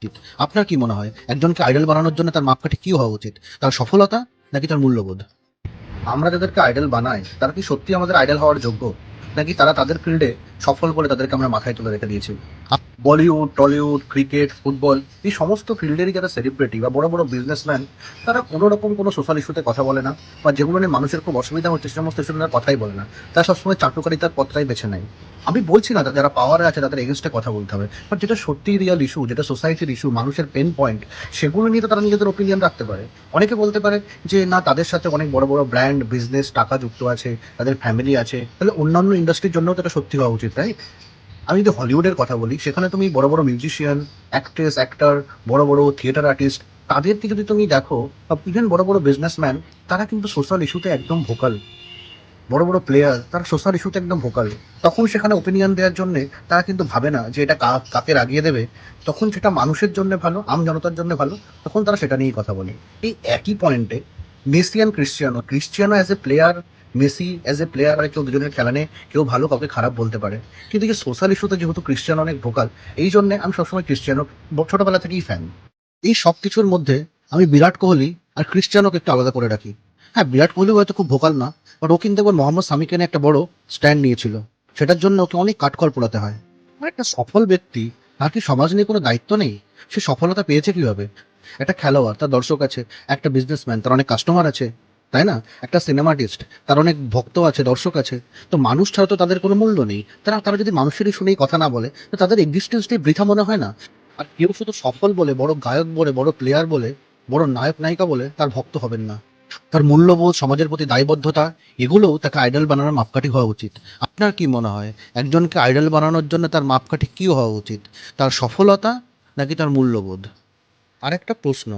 উচিত। আপনার কি মনে হয় একজনকে আইডল বানানোর জন্য তার মাপকাঠি কি হওয়া উচিত? তার সফলতা নাকি তার মূল্যবোধ? আমরা যাদেরকে আইডল বানাই তারা কি সত্যি আমাদের আইডল হওয়ার যোগ্য? নাকি তারা তাদের ফিল্ডে সফল বলে তাদেরকে আমরা মাথায় তুলে রেখে দিয়েছি? বলিউড, টলিউড, ক্রিকেট, ফুটবল এই সমস্ত ফিল্ডেরই যারা সেলিব্রিটি বা বড়, বড় বিজনেসম্যান তারা কোনো রকম কোনো সোশ্যাল ইস্যুতে কথা বলে না বা যেগুলো নিয়ে মানুষের খুব অসুবিধা হচ্ছে সে সমস্ত ইস্যু নিয়ে কথাই বলে না। তারা সবসময় চাটুকারিতার পথটাই বেছে নেয়। আমি বলছি না যারা পাওয়ারে আছে তাদের এগেইনস্টে কথা বলতে হবে। বাট যেটা সত্যিই রিয়াল ইস্যু, যেটা সোসাইটির ইস্যু, মানুষের পেইন পয়েন্ট সেগুলো নিয়ে তো তারা নিজেদের ওপিনিয়ন রাখতে পারে। অনেকে বলতে পারে যে না তাদের সাথে অনেক বড়, বড় ব্র্যান্ড, বিজনেস, টাকা যুক্ত আছে, তাদের ফ্যামিলি আছে। তাহলে অন্যান্য ইন্ডাস্ট্রির জন্যও তো এটা সত্যি হওয়া উচিত, রাইট? আমি যদি হলিউডের কথা বলি সেখানে তুমি বড় বড় মিউজিশিয়ান, অ্যাক্ট্রেস, অ্যাক্টর, বড় বড় থিয়েটার আর্টিস্ট তাদেরকে যদি তুমি দেখো বা ইভেন বড় বড় বিজনেসম্যান তারা কিন্তু সোশ্যাল ইস্যুতে একদম ভোকাল। বড় বড় প্লেয়ার তারা সোশ্যাল ইস্যুতে একদম ভোকাল। তখন সেখানে ওপিনিয়ন দেওয়ার জন্য তারা কিন্তু ভাবে না যে এটা কাকে রাগিয়ে দেবে। তখন সেটা মানুষের জন্য ভালো, আম জনতার জন্য ভালো। তখন তারা সেটা নিয়েই কথা বলে। এই একই পয়েন্টে Messi and Cristiano, Cristiano as a player, Messi as a player আর কেউ দুজনের খেলা নিয়ে কেউ ভালো কাউকে খারাপ বলতে পারে। কিন্তু এই সোশ্যাল ইস্যুতে যেহেতু ক্রিশ্চিয়ানো অনেক ভোকাল, এই জন্যে আমি সবসময় ক্রিশ্চিয়ানো ছোটবেলা থেকেই ফ্যান। এই সব কিছুর মধ্যে আমি বিরাট কোহলি আর ক্রিশ্চিয়ানোকে একটু আলাদা করে রাখি। হ্যাঁ, বিরাট কোহলি হয়তো খুব ভোকাল না, বাট ও কিন্তু একবার মোহাম্মদ সামিকে নিয়ে একটা বড় স্ট্যান্ড নিয়েছিল। সেটার জন্য ওকে অনেক কাঠখড় পোড়াতে হয়। আর একটা সফল ব্যক্তি, তার কি সমাজ নিয়ে কোনো দায়িত্ব নেই? সে সফলতা পেয়েছে কিভাবে? একটা খেলোয়াড়, তার দর্শক আছে। একটা বিজনেসম্যান, তার অনেক কাস্টমার আছে, তাই না? একটা সিনেমা আর্টিস্ট, তার অনেক ভক্ত আছে, দর্শক আছে। তো মানুষ ছাড়া তো তাদের কোনো মূল্য নেই। তারা তারা যদি মানুষের ইস্যু নিয়ে কথা না বলে, তো তাদের এক্সিস্টেন্সটাই বৃথা মনে হয় না? আর কেউ শুধু সফল বলে, বড় গায়ক বলে, বড় প্লেয়ার বলে, বড় নায়ক নায়িকা বলে তার ভক্ত হবেন না। তার মূল্যবোধ, সমাজের প্রতি দায়বদ্ধতা এগুলোও তাকে আইডল বানানোর মাপকাঠি হওয়া উচিত। আপনার কি মনে হয় একজনকে আইডল বানানোর জন্য তার মাপকাঠি কি হওয়া উচিত? তার সফলতা নাকি তার মূল্যবোধ? আরেকটা প্রশ্ন,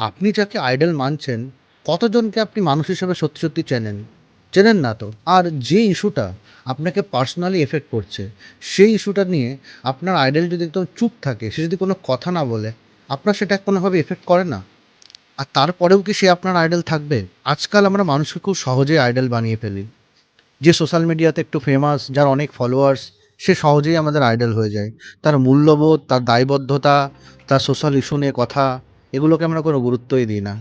আপনি যাকে আইডল মানছেন কতজনকে আপনি মানুষ হিসেবে সত্যি সত্যি চেনেন? চেনেন না তো। আর যে ইস্যুটা আপনাকে পার্সোনালি এফেক্ট করছে সেই ইস্যুটা নিয়ে আপনার আইডল যদি একদম চুপ থাকে, সে যদি কোনো কথা না বলে, আপনার সেটা কোনোভাবে এফেক্ট করে না? আর তারপরেও কি সে আপনার আইডল থাকবে? আজকাল আমরা মানুষকে খুব সহজেই আইডল বানিয়ে ফেলি। যে সোশ্যাল মিডিয়াতে একটু ফেমাস, যার অনেক ফলোয়ার্স, সে সহজেই আমাদের আইডল হয়ে যায়। তার মূল্যবোধ, তার দায়বদ্ধতা, তার সোশ্যাল ইস্যু নিয়ে কথা, এগুলোকে আমরা কোনো গুরুত্বই দিই না।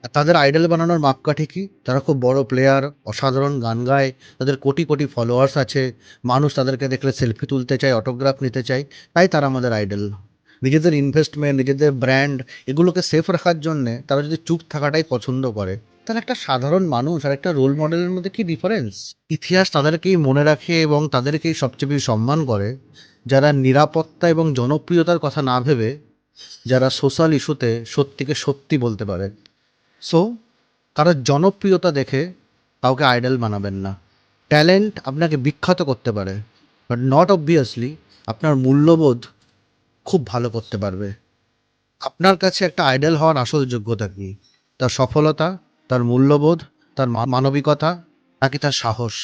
আর তাদের আইডল বানানোর মাপকাঠি কি? তারা খুব বড় প্লেয়ার, অসাধারণ গান গায়, তাদের কোটি কোটি ফলোয়ার্স আছে, মানুষ তাদেরকে দেখলে সেলফি তুলতে চায়, অটোগ্রাফ নিতে চায়, তাই তারা আমাদের আইডল। নিজেদের ইনভেস্টমেন্ট, নিজেদের ব্র্যান্ড এগুলোকে সেফ রাখার জন্যে তারা যদি চুপ থাকাটাই পছন্দ করে, তাহলে একটা সাধারণ মানুষ আর একটা রোল মডেলের মধ্যে কি ডিফারেন্স? ইতিহাস তাদেরকেই মনে রাখে এবং তাদেরকেই সবচেয়ে বেশি সম্মান করে, যারা নিরাপত্তা এবং জনপ্রিয়তার কথা না ভেবে, যারা সোশ্যাল ইস্যুতে সত্যিকে সত্যি বলতে পারে। সো কারোর জনপ্রিয়তা দেখে কাউকে আইডল বানাবেন না। ট্যালেন্ট আপনাকে বিখ্যাত করতে পারে, বাট নট অবভিয়াসলি আপনার মূল্যবোধ খুব ভালো করতে পারবে। আপনার কাছে একটা আইডল হওয়ার আসল যোগ্যতা কি? তার সফলতা, তার মূল্যবোধ, তার মানবিকতা নাকি তার সাহস?